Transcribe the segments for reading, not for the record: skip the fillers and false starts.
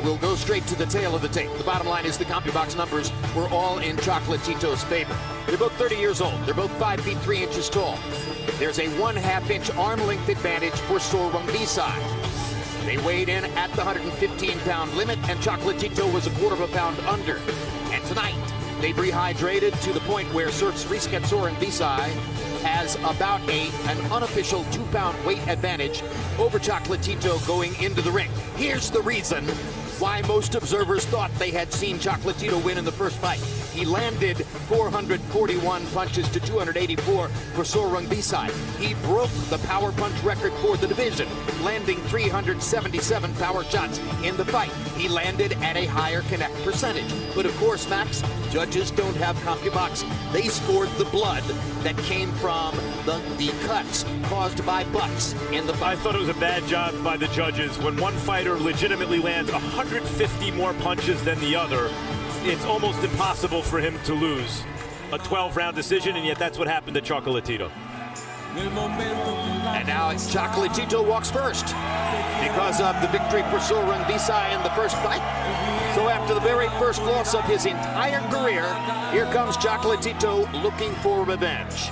we'll go straight to the tail of the tape. The bottom line is the CompuBox numbers were all in Chocolatito's favor. They're both 30 years old. They're both 5 feet 3 inches tall. There's a 1/2 inch arm length advantage for Rungvisai. They weighed in at the 115-pound limit, and Chocolatito was a 1/4 pound under. And tonight, they've rehydrated to the point where Srisaket Rungvisai has about an unofficial 2-pound weight advantage over Chocolatito going into the ring. Here's the reason why most observers thought they had seen Chocolatito win in the first fight. He landed 441 punches to 284 for Rungvisai. He broke the power punch record for the division, landing 377 power shots in the fight. He landed at a higher connect percentage. But of course, Max, judges don't have CompuBox. They scored the blood that came from the cuts caused by butts in the fight. I thought it was a bad job by the judges. When one fighter legitimately lands 150 more punches than the other, it's almost impossible for him to lose a 12-round decision, and yet that's what happened to Chocolatito. And now Chocolatito walks first because of the victory for Rungvisai in the first fight. So after the very first loss of his entire career, here comes Chocolatito looking for revenge.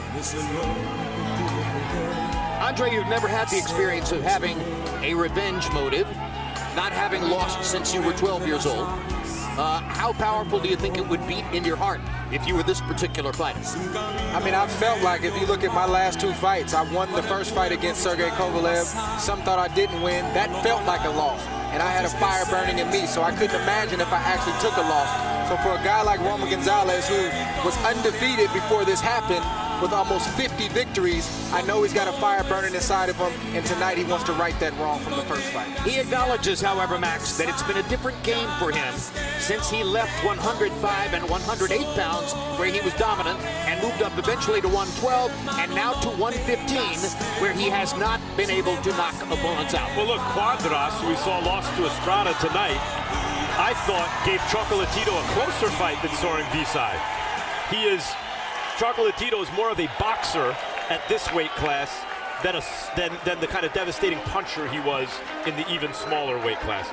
Andre, you've never had the experience of having a revenge motive, not having lost since you were 12 years old. How powerful do you think it would beat in your heart if you were this particular fighter? I mean, I felt like if you look at my last 2 fights, I won the first fight against Sergey Kovalev. Some thought I didn't win. That felt like a loss. And I had a fire burning in me, so I couldn't imagine if I actually took a loss. So for a guy like Roman Gonzalez, who was undefeated before this happened, with almost 50 victories, I know he's got a fire burning inside of him, and tonight he wants to right that wrong from the first fight. He acknowledges, however, Max, that it's been a different game for him since he left 105 and 108 pounds, where he was dominant, and moved up eventually to 112, and now to 115, where he has not been able to knock opponents out. Well, look, Quadras, who we saw lost to Estrada tonight, I thought gave Chocolatito a closer fight than Rungvisai. Chocolatito is more of a boxer at this weight class than the kind of devastating puncher he was in the even smaller weight classes.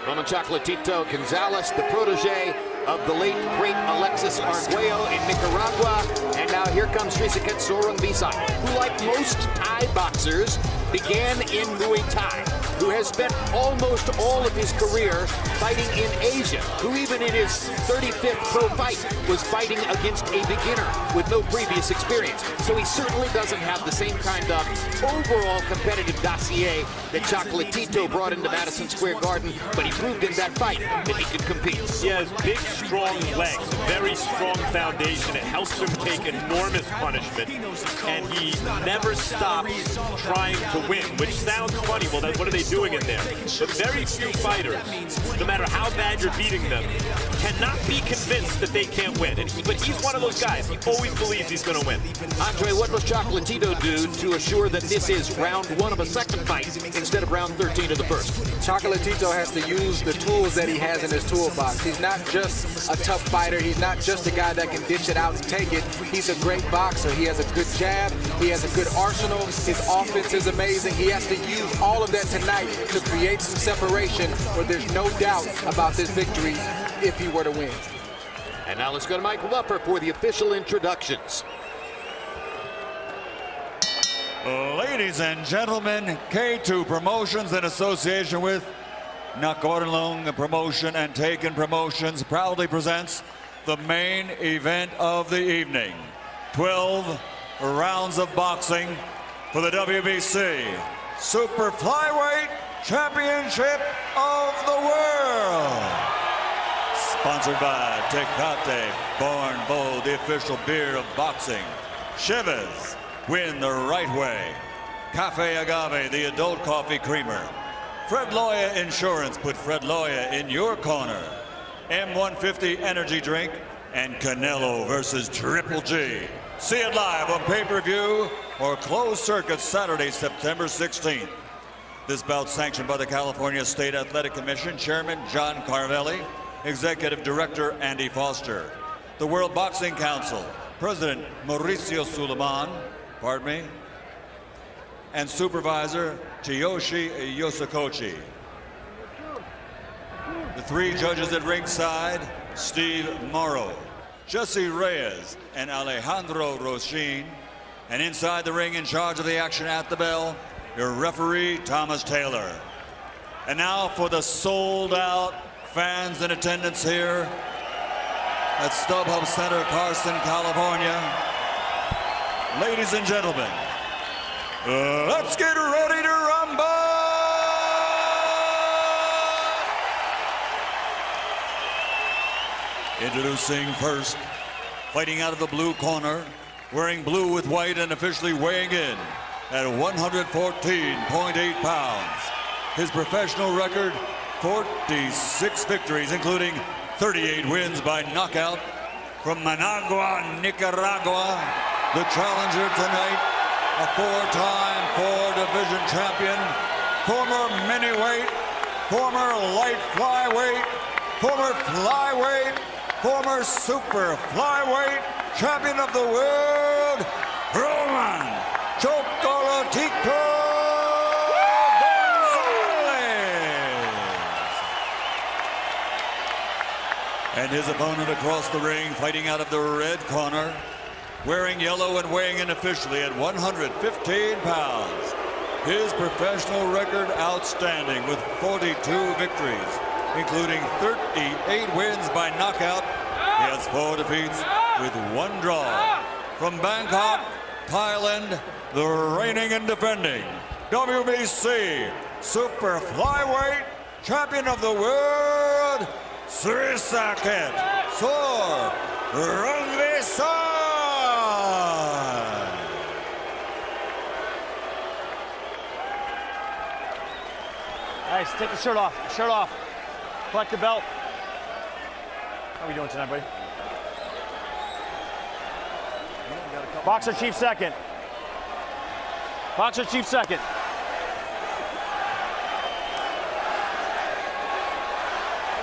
Roman Chocolatito Gonzalez, the protege of the late, great Alexis Arguello in Nicaragua. And now here comes Srisaket Rungvisai, who, like most Thai boxers, began in Muay Thai, who has spent almost all of his career fighting in Asia, who even in his 35th pro fight was fighting against a beginner with no previous experience. So he certainly doesn't have the same kind of overall competitive dossier that Chocolatito brought into Madison Square Garden, but he proved in that fight that he could compete. He has big, strong legs, very strong foundation. It helps him take enormous punishment, and he never stops trying to win, which sounds funny. Well, what are they doing in there? But very few fighters, no matter how bad you're beating them, cannot be convinced that they can't win. But he's one of those guys. He always believes he's going to win. Andre, what does Chocolatito do to assure that this is round 1 of a second fight instead of round 13 of the first? Chocolatito has to use the tools that he has in his toolbox. He's not just a tough fighter. He's not just a guy that can dish it out and take it. He's a great boxer. He has a good jab. He has a good arsenal. His offense is amazing. He has to use all of that tonight to create some separation where there's no doubt about this victory if he were to win. And now let's go to Michael Buffer for the official introductions. Ladies and gentlemen, K2 Promotions in association with Nakornlung Promotion and Taken Promotions proudly presents the main event of the evening. 12 rounds of boxing for the WBC Super Flyweight Championship of the World. Sponsored by Tecate, Born Bold, the official beer of boxing. Chivas, win the right way. Cafe Agave, the adult coffee creamer. Fred Loya Insurance, put Fred Loya in your corner. M150 energy drink, and Canelo versus Triple G. See it live on pay-per-view or closed circuit Saturday, September 16th. This bout sanctioned by the California State Athletic Commission, Chairman John Carvelli, Executive Director Andy Foster. The World Boxing Council, President Mauricio Suleiman, pardon me, and Supervisor Tsuyoshi Yosakochi. The three judges at ringside, Steve Morrow, Jesse Reyes, and Alejandro Rochin. And inside the ring, in charge of the action at the bell, your referee, Thomas Taylor. And now for the sold-out fans in attendance here at StubHub Center, Carson, California. Ladies and gentlemen, let's get ready to rumble! Introducing first, fighting out of the blue corner, wearing blue with white and officially weighing in at 114.8 pounds. His professional record, 46 victories, including 38 wins by knockout. From Managua, Nicaragua, the challenger tonight, a four-time four-division champion, former middleweight, former light flyweight, former flyweight, former super flyweight, champion of the world, Roman Chocolatito Gonzalez. And his opponent across the ring, fighting out of the red corner, wearing yellow and weighing in officially at 115 pounds. His professional record outstanding with 42 victories, including 38 wins by knockout. He has 4 defeats with 1 draw. From Bangkok, Thailand, the reigning and defending WBC Super Flyweight Champion of the World, Srisaket, Rungvisai. Nice, take the shirt off, collect the belt. How are we doing tonight, buddy? Boxer Chief second. Boxer Chief second.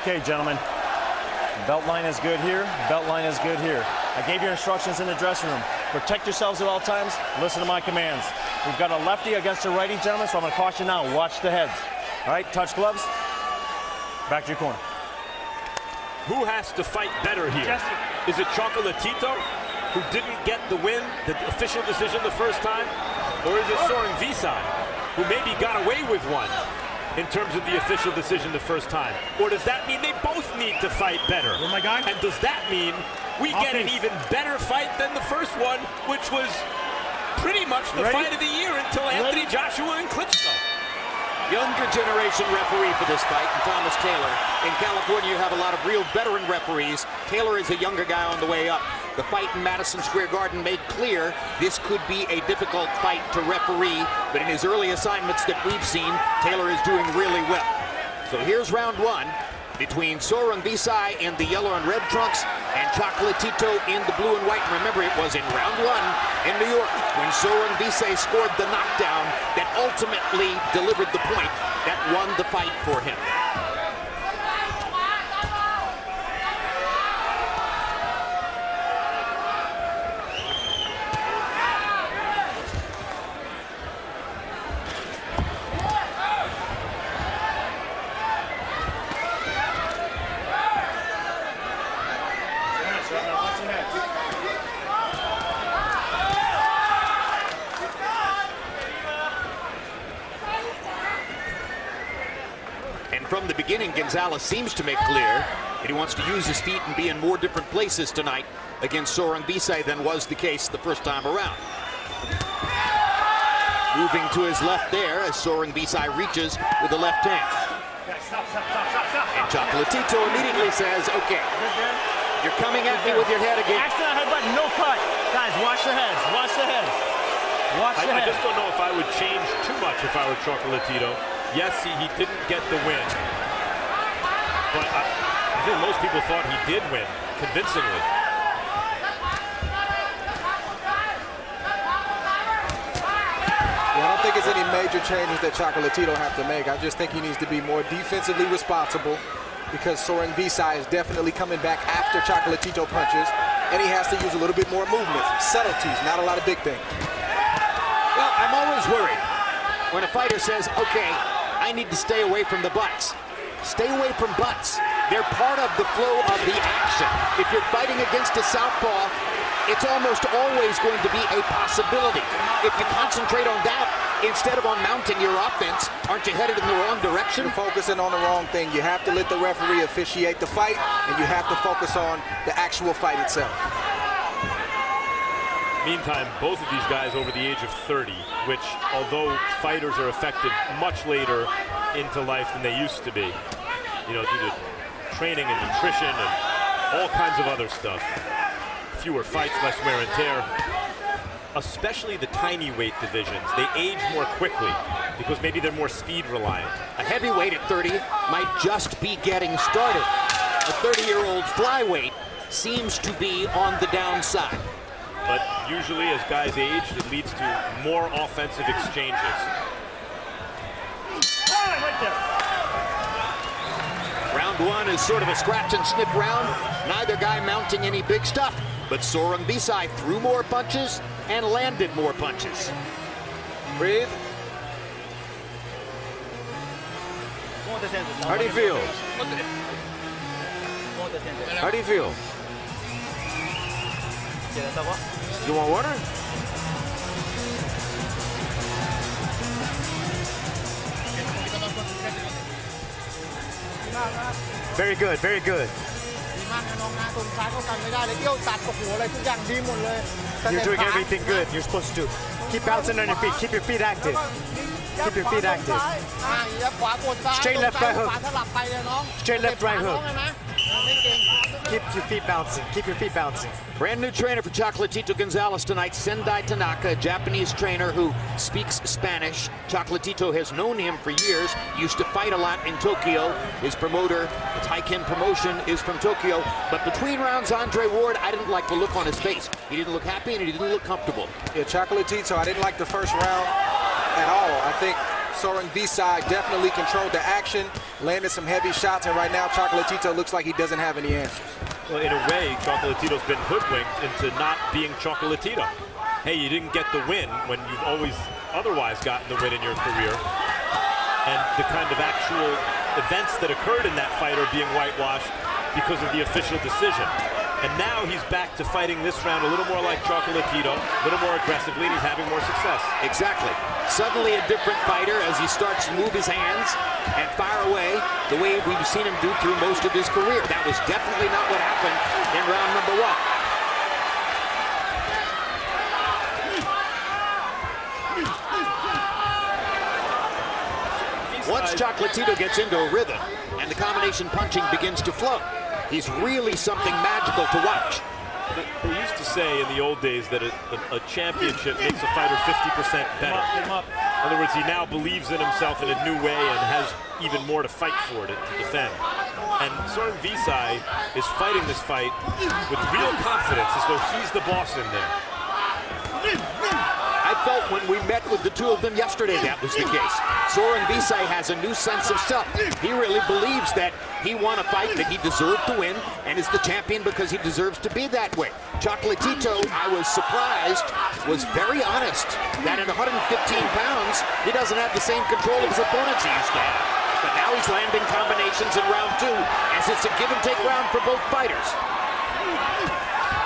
Okay, gentlemen. The belt line is good here. Belt line is good here. I gave you instructions in the dressing room. Protect yourselves at all times. Listen to my commands. We've got a lefty against a righty, gentlemen, so I'm going to caution now. Watch the heads. All right, touch gloves. Back to your corner. Who has to fight better here? Jesse. Is it Chocolatito, who didn't get the win, the official decision the first time? Or is it Rungvisai, who maybe got away with one in terms of the official decision the first time? Or does that mean they both need to fight better? Oh my God. And does that mean we get an even better fight than the first one, which was pretty much the fight of the year until Anthony Joshua and Klitschko? Younger generation referee for this fight, and Thomas Taylor. In California, you have a lot of real veteran referees. Taylor is a younger guy on the way up. The fight in Madison Square Garden made clear this could be a difficult fight to referee, but in his early assignments that we've seen, Taylor is doing really well. So here's round 1 between Rungvisai in the yellow and red trunks and Chocolatito in the blue and white. And remember, it was in round 1 in New York when Rungvisai scored the knockdown that ultimately delivered the point that won the fight for him. From the beginning, Gonzalez seems to make clear that he wants to use his feet and be in more different places tonight against Rungvisai than was the case the first time around. Moving to his left there as Rungvisai reaches with the left hand. And Chocolatito immediately says, okay, you're coming at me with your head again. Action on head button, no cut. Guys, watch the heads, watch the heads. Watch the heads. I just don't know if I would change too much if I were Chocolatito. Yes, he didn't get the win, but I think most people thought he did win convincingly. Yeah, I don't think it's any major changes that Chocolatito have to make. I just think he needs to be more defensively responsible because Rungvisai is definitely coming back after Chocolatito punches, and he has to use a little bit more movement, subtleties, not a lot of big things. Well, I'm always worried when a fighter says, okay, I need to stay away from the butts. stay away from butts. They're part of the flow of the action. If you're fighting against a southpaw, it's almost always going to be a possibility. If you concentrate on that instead of on mounting your offense, aren't you headed in the wrong direction? You're focusing on the wrong thing. You have to let the referee officiate the fight, and you have to focus on the actual fight itself. Meantime, both of these guys over the age of 30, which, although fighters are effective much later into life than they used to be, you know, due to training and nutrition and all kinds of other stuff. Fewer fights, less wear and tear. Especially the tiny weight divisions, they age more quickly because maybe they're more speed reliant. A heavyweight at 30 might just be getting started. A 30-year-old flyweight seems to be on the downside. But usually as guys age, it leads to more offensive exchanges. Round one is sort of a scratch and sniff round. Neither guy mounting any big stuff, but Rungvisai threw more punches and landed more punches. Breathe. How do you feel? How do you feel? You want water? Very good, very good. You're doing everything good. You're supposed to do. Keep bouncing on your feet. Keep your feet active. Keep your feet active. Straight left, right hook. Straight left, right hook. Keep your feet bouncing. Keep your feet bouncing. Brand new trainer for Chocolatito Gonzalez tonight, Sendai Tanaka, a Japanese trainer who speaks Spanish. Chocolatito has known him for years, used to fight a lot in Tokyo. His promoter, the Taiken promotion, is from Tokyo. But between rounds, Andre Ward, I didn't like the look on his face. He didn't look happy and he didn't look comfortable. Yeah, Chocolatito, I didn't like the first round at all. I think Rungvisai definitely controlled the action, landed some heavy shots, and right now Chocolatito looks like he doesn't have any answers. Well, in a way, Chocolatito's been hoodwinked into not being Chocolatito. Hey, you didn't get the win when you've always otherwise gotten the win in your career. And the kind of actual events that occurred in that fight are being whitewashed because of the official decision. And now he's back to fighting this round a little more like Chocolatito, a little more aggressively, and he's having more success. Exactly. Suddenly a different fighter as he starts to move his hands and fire away the way we've seen him do through most of his career. That was definitely not what happened in round number one. Once Chocolatito gets into a rhythm and the combination punching begins to flow, he's really something magical to watch. They used to say in the old days that a championship makes a fighter 50% better. In other words, he now believes in himself in a new way and has even more to fight for, to defend. And Rungvisai is fighting this fight with real confidence, as though he's the boss in there. I felt when we met with the two of them yesterday that was the case. Rungvisai has a new sense of self. He really believes that he won a fight that he deserved to win and is the champion because he deserves to be that way. Chocolatito, I was surprised, was very honest that at 115 pounds, he doesn't have the same control of his opponents he used to have. But now he's landing combinations in round two as it's a give and take round for both fighters.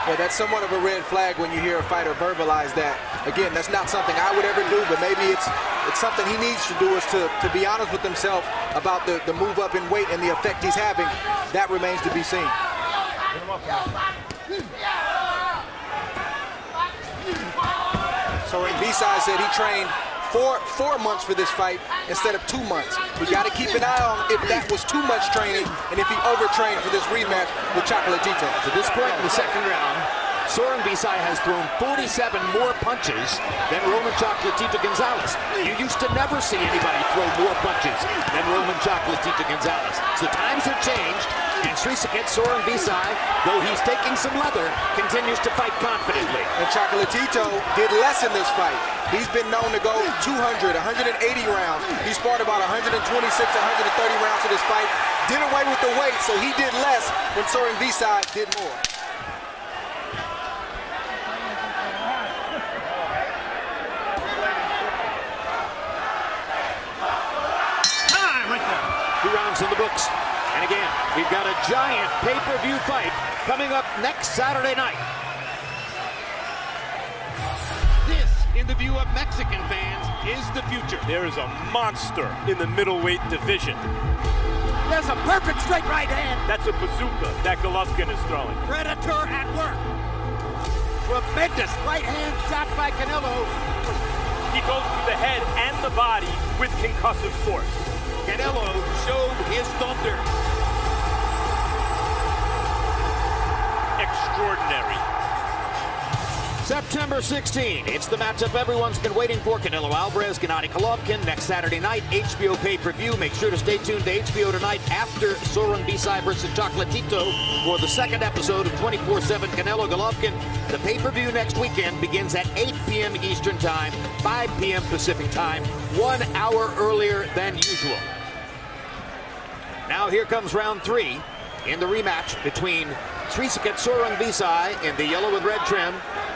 Yeah, that's somewhat of a red flag when you hear a fighter verbalize that. Again, that's not something I would ever do, but maybe it's something he needs to do, is to be honest with himself about the move up in weight and the effect he's having. That remains to be seen. So Rungvisai said he trained four months for this fight instead of 2 months. We got to keep an eye on if that was too much training and if he overtrained for this rematch with Chocolatito. To this point in the second round, Rungvisai has thrown 47 more punches than Roman Chocolatito Gonzalez. You used to never see anybody throw more punches than Roman Chocolatito Gonzalez. So times have changed, and Srisaket Rungvisai, though he's taking some leather, continues to fight confidently. And Chocolatito did less in this fight. He's been known to go 200, 180 rounds. He sparred about 126, 130 rounds of this fight. Did away with the weight, so he did less when Rungvisai did more. Two rounds in the books. And again, we've got a giant pay-per-view fight coming up next Saturday night. This, in the view of Mexican fans, is the future. There is a monster in the middleweight division. There's a perfect straight right hand. That's a bazooka that Golovkin is throwing. Predator at work. Tremendous right hand shot by Canelo. He goes through the head and the body with concussive force. Canelo showed his thunder. Extraordinary. September 16, it's the matchup everyone's been waiting for. Canelo Alvarez, Gennady Golovkin, next Saturday night, HBO pay-per-view. Make sure to stay tuned to HBO tonight after Rungvisai versus Chocolatito for the second episode of 24/7 Canelo Golovkin. The pay-per-view next weekend begins at 8 p.m. Eastern Time, 5 p.m. Pacific Time, 1 hour earlier than usual. Now here comes round 3 in the rematch between Srisaket Rungvisai in the yellow with red trim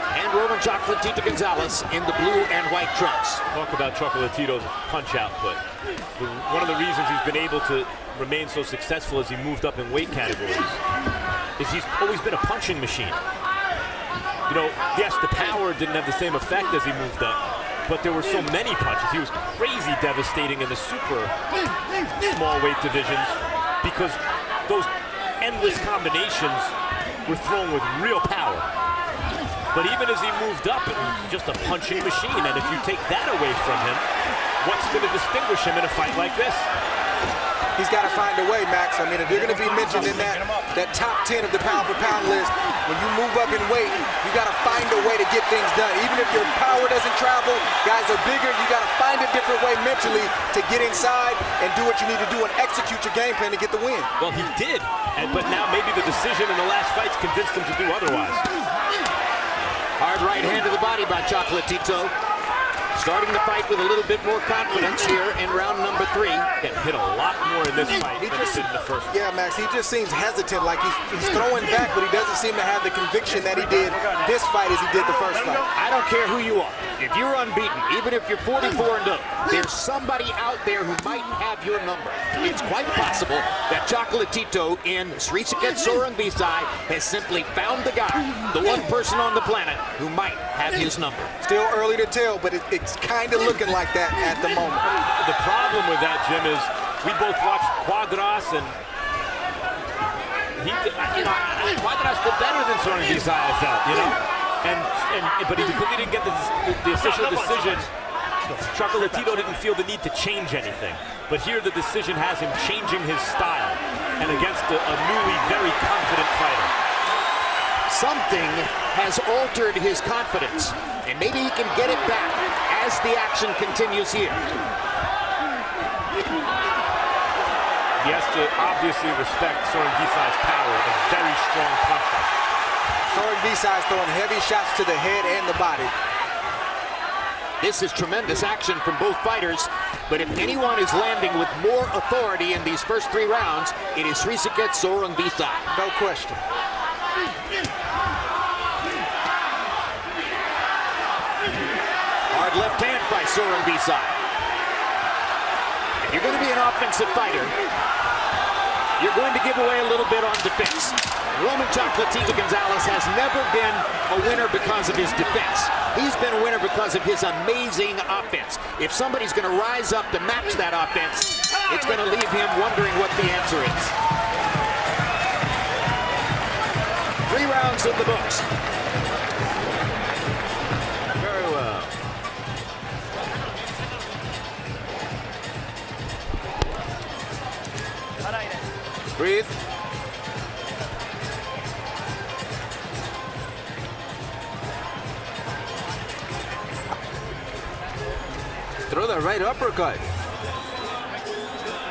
and Roman Chocolatito Gonzalez in the blue and white trunks. Talk about Chocolatito's punch output. One of the reasons he's been able to remain so successful as he moved up in weight categories is he's always been a punching machine. You know, yes, the power didn't have the same effect as he moved up, but there were so many punches. He was crazy devastating in the super small weight divisions because those endless combinations were thrown with real power. But even as he moved up, it was just a punching machine. And if you take that away from him, what's going to distinguish him in a fight like this? He's got to find a way, Max. I mean, if you're going to be mentioned in that top 10 of the pound-for-pound list, when you move up in weight, you got to find a way to get things done. Even if your power doesn't travel, guys are bigger, you got to find a different way mentally to get inside and do what you need to do and execute your game plan to get the win. Well, he did, but now maybe the decision in the last fights convinced him to do otherwise. Hard right hand to the body by Chocolatito. Starting the fight with a little bit more confidence here in round number 3. Get hit a lot more in this fight than he did in the first. Yeah, Max, he just seems hesitant, like he's throwing back, but he doesn't seem to have the conviction that he did this fight as he did the first fight. I don't care who you are. If you're unbeaten, even if you're 44-0, there's somebody out there who might have your number. It's quite possible that Chocolatito in Srisaket Rungvisai has simply found the guy, the one person on the planet who might have his number. Still early to tell, but it's kind of looking like that at the moment. The problem with that, Jim, is we both watched Quadras, and he, Quadras did better than Rungvisai, I felt, you know. But because he didn't get the official decision, Chocolatito didn't feel the need to change anything. But here the decision has him changing his style, and against a newly very confident fighter. Something has altered his confidence, and maybe he can get it back as the action continues here. He has to obviously respect Rungvisai's power, a very strong puncher. Rungvisai's throwing heavy shots to the head and the body. This is tremendous action from both fighters, but if anyone is landing with more authority in these first 3 rounds, it is Srisaket Rungvisai. No question. Hard left hand by Rungvisai. If you're going to be an offensive fighter, you're going to give away a little bit on defense. Roman Chocolatito Gonzalez has never been a winner because of his defense. He's been a winner because of his amazing offense. If somebody's going to rise up to match that offense, it's going to leave him wondering what the answer is. 3 rounds in the books. Very well. Breathe. Throw that right uppercut.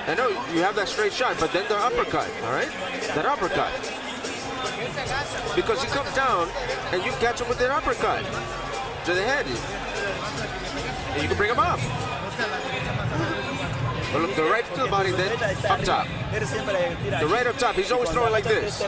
I know you have that straight shot, but then the uppercut, all right? That uppercut. Because he comes down and you catch him with that uppercut to the head. And you can bring him up. But look, the right to the body, then up top. The right up top, he's always throwing like this.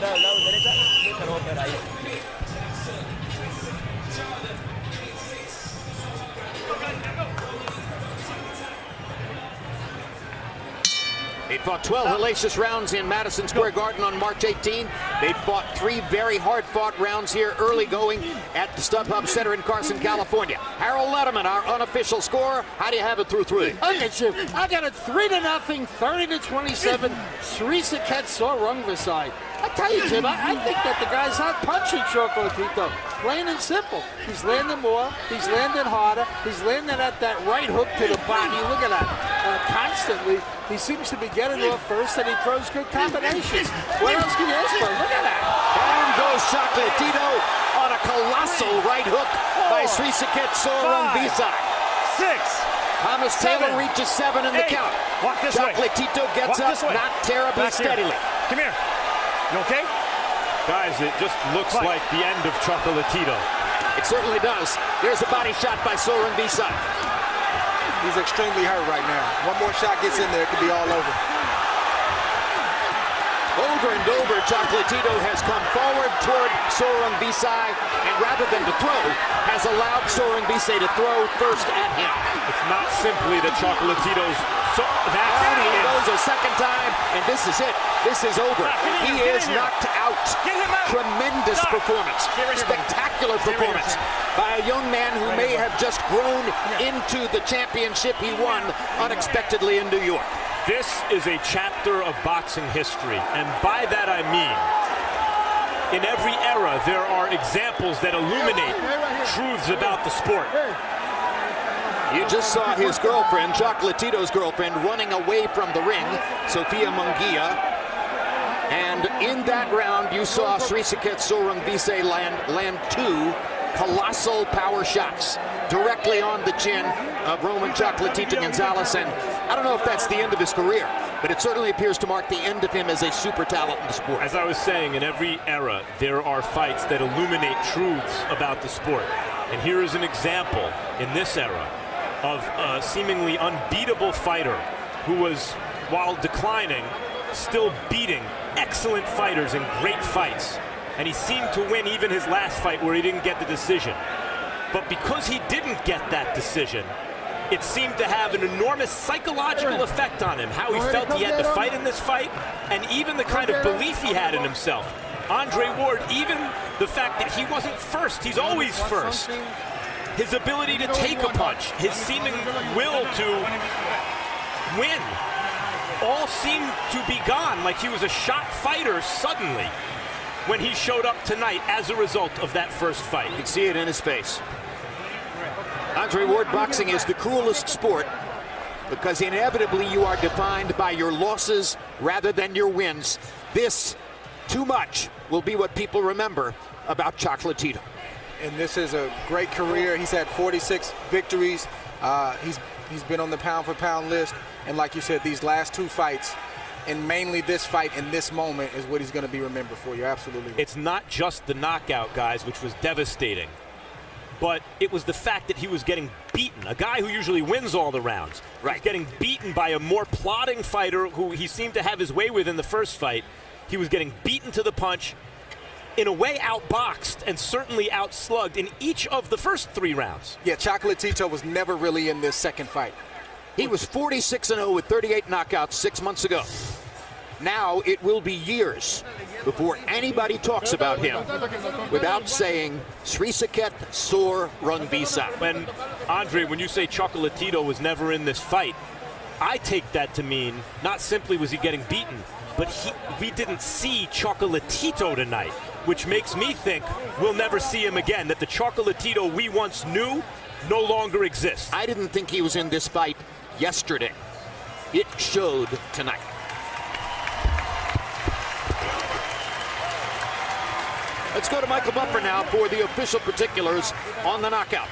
fought 12 hellacious rounds in Madison Square Garden on March 18. They fought 3 very hard-fought rounds here early going at the StubHub Center in Carson, California. Harold Letterman, our unofficial scorer. How do you have it through 3? Okay, Jim. I got it 3-0, 30-27. Srisaket saw Rungvisai. I tell you, Jim, I think that the guy's not punching Chocolatito. Plain and simple. He's landing more. He's landing harder. He's landing at that right hook to the body. Look at that. Constantly, he seems to be getting off first, and he throws good combinations. What else can you ask for? Look at that. Down goes Chocolatito on a colossal right hook by Srisaket Rungvisai. 6. Thomas Taylor reaches 7 in the count. Walk this way. Chocolatito gets up, not terribly steadily. Come here. You okay? Guys, it just looks like the end of Chocolatito. It certainly does. There's a body shot by Rungvisai. He's extremely hurt right now. One more shot gets in there, it could be all over. Over and over, Chocolatito has come forward toward Rungvisai, and rather than to throw, has allowed Rungvisai to throw first at him. It's not simply that Chocolatito's... Down he goes a second time, and this is it. This is over. He is knocked out. Tremendous performance. Spectacular performance by a young man who may have just grown into the championship he won unexpectedly in New York. This is a chapter of boxing history, and by that I mean, in every era, there are examples that illuminate truths about the sport. You just saw his girlfriend, Chocolatito's girlfriend, running away from the ring, Sofia Munguia. And in that round, you saw Srisaket Rungvisai land 2 colossal power shots directly on the chin of Roman Chocolatito Gonzalez. And I don't know if that's the end of his career, but it certainly appears to mark the end of him as a super talent in the sport. As I was saying, in every era, there are fights that illuminate truths about the sport. And here is an example in this era of a seemingly unbeatable fighter who was, while declining, still beating excellent fighters in great fights. And he seemed to win even his last fight where he didn't get the decision. But because he didn't get that decision, it seemed to have an enormous psychological effect on him, how he felt he had to fight in this fight, and even the kind of belief he had in himself. Andre Ward, even the fact that he wasn't first, he's always first. His ability to take a punch, his seeming will to win, all seemed to be gone, like he was a shot fighter suddenly when he showed up tonight as a result of that first fight. You can see it in his face. Andre Ward, boxing is the cruelest sport because inevitably you are defined by your losses rather than your wins. This, too much, will be what people remember about Chocolatito. And this is a great career. He's had 46 victories. He's been on the pound-for-pound list. And like you said, these last 2 fights, and mainly this fight in this moment, is what he's going to be remembered for. You're absolutely right. It's not just the knockout, guys, which was devastating, but it was the fact that he was getting beaten. A guy who usually wins all the rounds, right? Getting beaten by a more plodding fighter who he seemed to have his way with in the first fight. He was getting beaten to the punch, in a way outboxed and certainly outslugged in each of the first 3 rounds. Yeah, Chocolatito was never really in this second fight. He was 46-0 with 38 knockouts 6 months ago. Now it will be years before anybody talks about him without saying Srisaket Rungvisai. And Andre, when you say Chocolatito was never in this fight, I take that to mean not simply was he getting beaten, but we didn't see Chocolatito tonight, which makes me think we'll never see him again, that the Chocolatito we once knew no longer exists. I didn't think he was in this fight yesterday. It showed tonight. Let's go to Michael Buffer now for the official particulars on the knockout.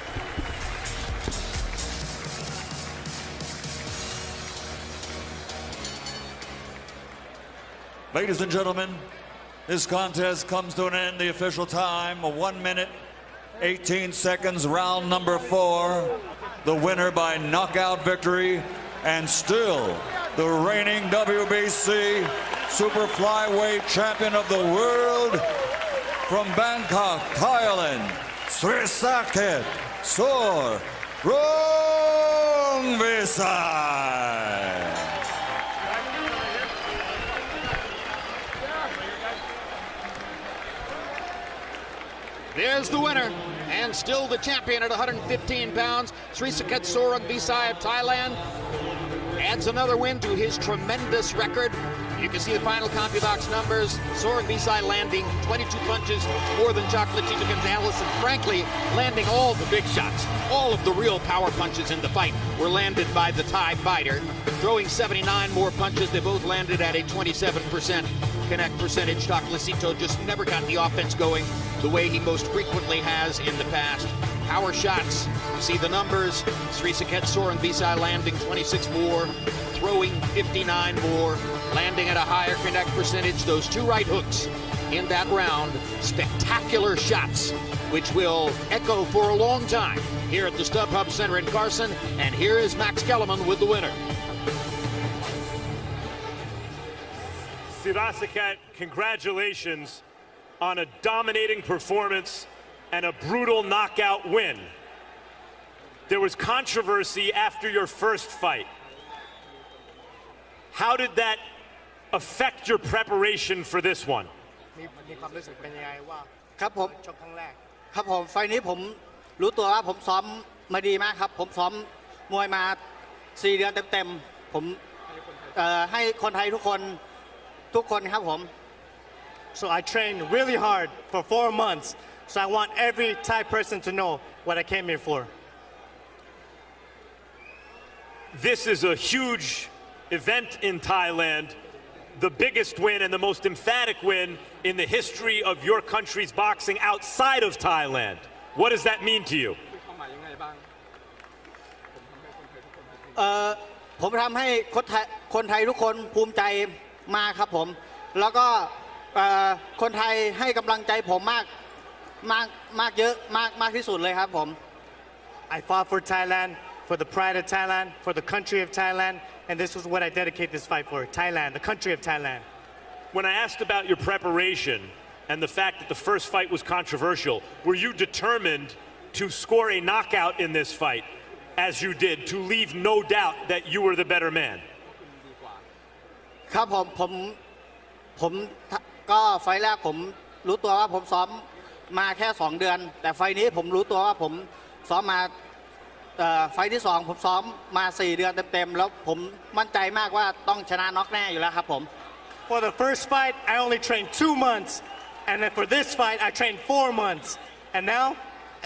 Ladies and gentlemen, this contest comes to an end. The official time, 1 minute, 18 seconds, round number 4. The winner by knockout victory, and still the reigning WBC super flyweight champion of the world, from Bangkok, Thailand, Srisaket Rungvisai. There's the winner, and still the champion at 115 pounds. Srisaket Rungvisai of Thailand adds another win to his tremendous record. You can see the final CompuBox numbers. Rungvisai landing 22 punches, more than Chocolatito Gonzalez, and frankly, landing all the big shots. All of the real power punches in the fight were landed by the Thai fighter. Throwing 79 more punches, they both landed at a 27% connect percentage. Chocolatito just never got the offense going the way he most frequently has in the past. Power shots, you see the numbers. Srisaket Rungvisai landing 26 more, throwing 59 more, landing at a higher connect percentage. Those two right hooks in that round, spectacular shots, which will echo for a long time here at the StubHub Center in Carson. And here is Max Kellerman with the winner. Srisaket, congratulations on a dominating performance and a brutal knockout win. There was controversy after your first fight. How did that affect your preparation for this one? มีความรู้สึกเป็นยังไงว่า ครับผม ชกครั้งแรก ครับผมไฟล์นี้ผมรู้ตัวว่าผมซ้อมมาดีมากครับผมซ้อมมวยมา4 เดือนเต็มๆผมให้คนไทยทุกคนครับผม So I trained really hard for 4 months. So I want every Thai person to know what I came here for. This is a huge event in Thailand, the biggest win and the most emphatic win in the history of your country's boxing outside of Thailand. What does that mean to you? ผมทำให้คนไทยทุกคนภูมิใจมากครับผมแล้วก็คนไทยให้กำลังใจผมมากเยอะมากที่สุดเลยครับผม I fought for Thailand, for the pride of Thailand, for the country of Thailand, and this was what I dedicate this fight for, Thailand, the country of Thailand. When I asked about your preparation and the fact that the first fight was controversial, were you determined to score a knockout in this fight, as you did, to leave no doubt that you were the better man? ครับผมก็ไฟล์แรกผมรู้ตัวว่าผมซ้อมมาแค่2 เดือนแต่ไฟล์นี้ผมรู้ตัวว่าผมซ้อมมาไฟล์ที่2ผมซ้อมมา4 เดือนเต็มๆแล้วผมมั่นใจมากว่าต้องชนะน็อกแน่อยู่แล้วครับผม For the first fight, I only trained 2 months, and then for this fight, I trained 4 months. And now,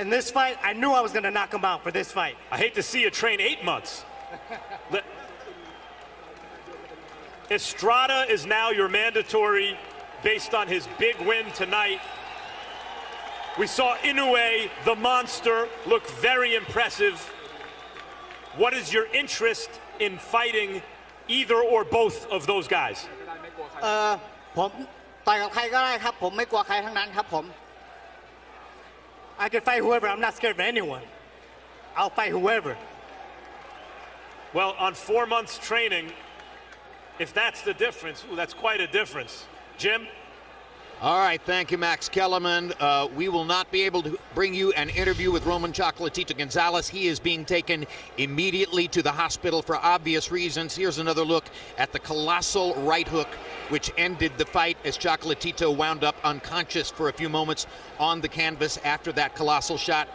in this fight, I knew I was going to knock him out for this fight. I hate to see you train 8 months. Estrada is now your mandatory based on his big win tonight. We saw Inoue, the monster, look very impressive. What is your interest in fighting either or both of those guys? ผมต่อยกับใครก็ได้ครับผมไม่กลัวใครทั้งนั้นครับผม I can fight whoever. I'm not scared of anyone. I'll fight whoever. Well, on 4 months training, if that's the difference, ooh, that's quite a difference. Jim? All right, thank you, Max Kellerman. We will not be able to bring you an interview with Roman Chocolatito Gonzalez. He is being taken immediately to the hospital for obvious reasons. Here's another look at the colossal right hook, which ended the fight as Chocolatito wound up unconscious for a few moments on the canvas after that colossal shot.